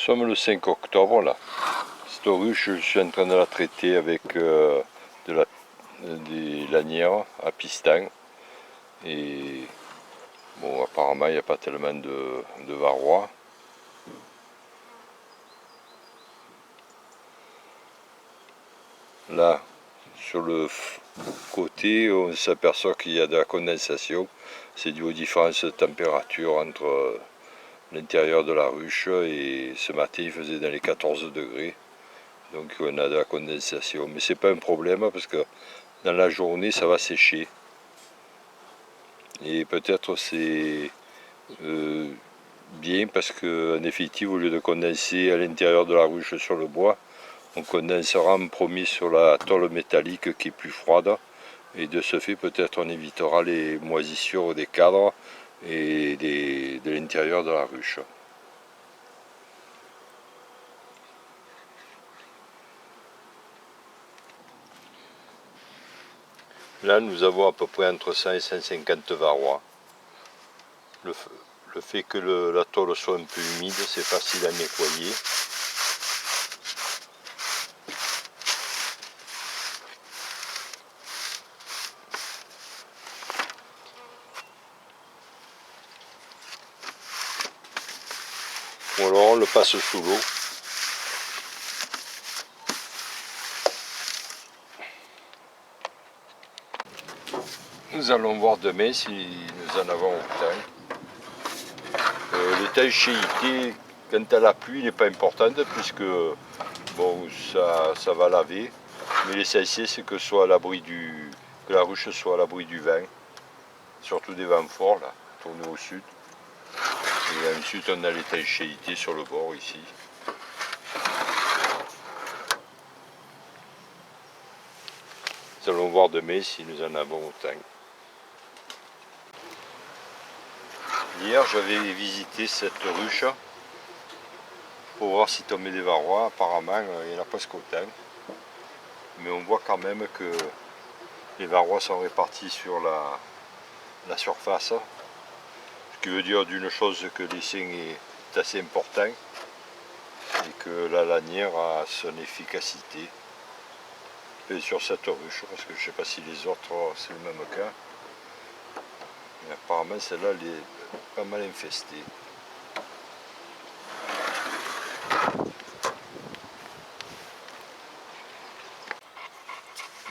sommes le 5 octobre là. Cette ruche, je suis en train de la traiter avec des lanières à piston. Et bon, apparemment il n'y a pas tellement de varroa. Là, sur le côté, on s'aperçoit qu'il y a de la condensation. C'est dû aux différences de température entre l'intérieur de la ruche, et ce matin il faisait dans les 14 degrés. Donc on a de la condensation. Mais c'est pas un problème parce que dans la journée ça va sécher. Et peut-être c'est bien parce qu'en effectif, au lieu de condenser à l'intérieur de la ruche sur le bois, on condensera en premier sur la tôle métallique qui est plus froide, et de ce fait peut-être on évitera les moisissures des cadres et de l'intérieur de la ruche. Là nous avons à peu près entre 100 et 150 varrois. Le fait que la tôle soit un peu humide, c'est facile à nettoyer. Ou alors on le passe sous l'eau. Nous allons voir demain si nous en avons autant. L'étanchéité, quand elle a plu, n'est pas importante puisque bon, ça va laver. Mais l'essentiel c'est que la ruche soit à l'abri du vent, surtout des vents forts là, tournés au sud. Et ensuite on a l'étanchéité sur le bord ici. Nous allons voir demain si nous en avons autant. Hier j'avais visité cette ruche pour voir si tombait des varrois. Apparemment il y en a presque autant. Mais on voit quand même que les varrois sont répartis sur la surface. Ce qui veut dire d'une chose que l'essaim est assez important et que la lanière a son efficacité. Et sur cette ruche, parce que je ne sais pas si les autres c'est le même cas. Mais apparemment celle-là elle est pas mal infestée.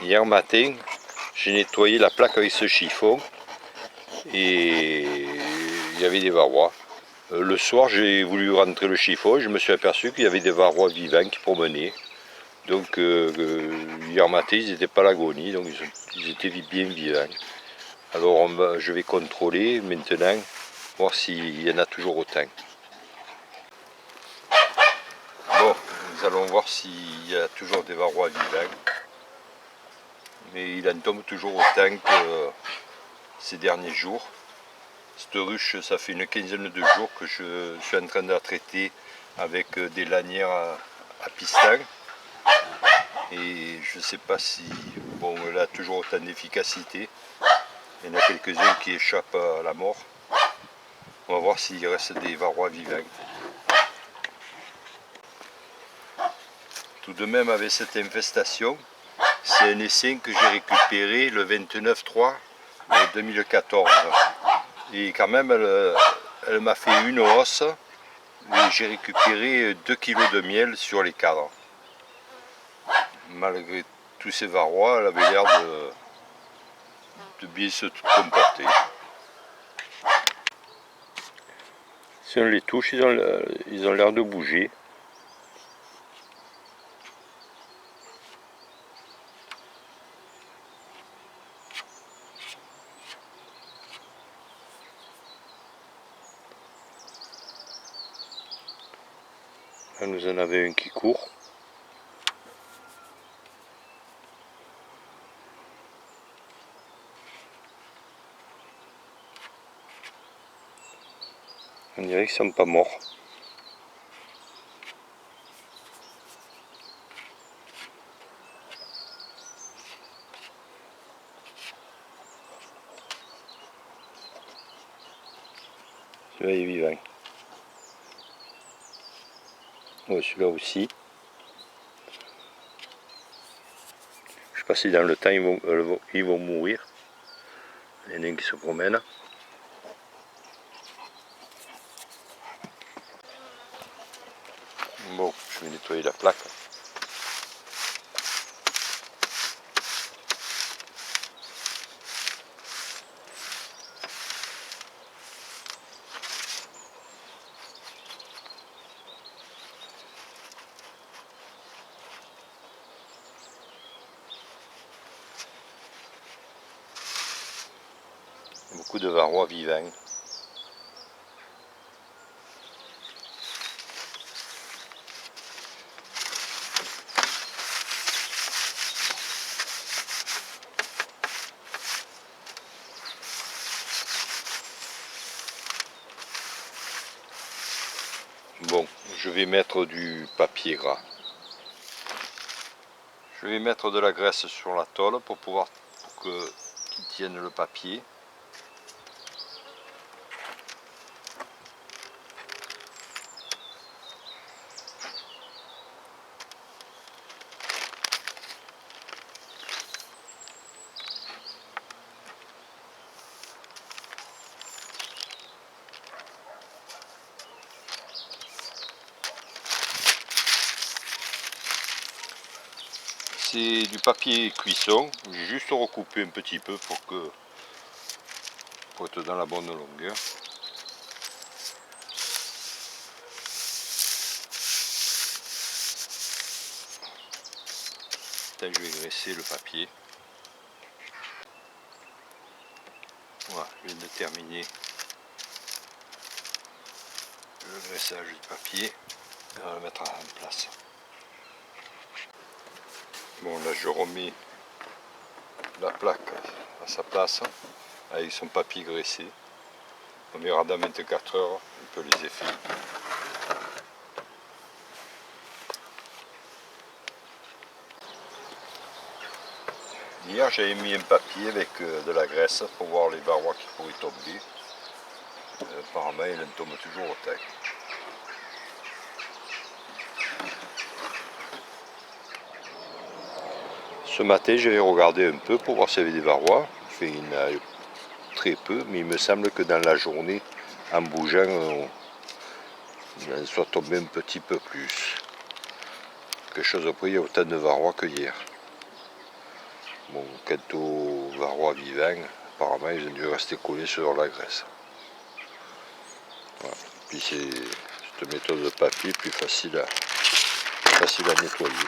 Hier matin, j'ai nettoyé la plaque avec ce chiffon et il y avait des varrois. Le soir, j'ai voulu rentrer le chiffon et je me suis aperçu qu'il y avait des varrois vivants qui promenaient. Donc hier matin, ils n'étaient pas à l'agonie, donc ils étaient bien vivants. Alors je vais contrôler maintenant, voir s'il y en a toujours autant. Bon, nous allons voir s'il y a toujours des varrois vivants. Mais il en tombe toujours autant que ces derniers jours. Cette ruche, ça fait une quinzaine de jours que je suis en train de la traiter avec des lanières à piston. Et je ne sais pas si bon, elle a toujours autant d'efficacité. Il y en a quelques-uns qui échappent à la mort. On va voir s'il reste des varrois vivants. Tout de même avec cette infestation, c'est un essaim que j'ai récupéré le 29/3 2014. Et quand même, elle m'a fait une hausse. Et j'ai récupéré 2 kg de miel sur les cadres. Malgré tous ces varrois, elle avait l'air de bien se comporter. Si on les touche, ils ont l'air de bouger. Là, nous en avons un qui court. On dirait qu'ils ne sont pas morts. Celui-là est vivant. Ouais, celui-là aussi. Je sais pas si dans le temps ils vont mourir. Il y en a un qui se promène. Bon, je vais nettoyer la plaque. Beaucoup de varrois vivants. Bon, je vais mettre du papier gras. Je vais mettre de la graisse sur la tôle pour qu'il tienne le papier. C'est du papier cuisson, j'ai juste recoupé un petit peu pour être dans la bonne longueur. Là, je vais graisser le papier. Voilà, je viens de terminer le graissage du papier. On va le mettre en place. Bon, là je remets la plaque à sa place avec son papier graissé. On verra dans 24 heures un peu les effets. Hier j'avais mis un papier avec de la graisse pour voir les varrois qui pourraient tomber. Apparemment il en tombe toujours au tac. Ce matin j'avais regardé un peu pour voir s'il y avait des varrois. Enfin, il y en a très peu, mais il me semble que dans la journée, en bougeant, il en soit tombé un petit peu plus. Quelque chose après, il y a autant de varrois que hier. Bon, quant aux varrois vivants, apparemment ils ont dû rester collés sur la graisse. Voilà. Puis c'est cette méthode de papier plus facile à nettoyer.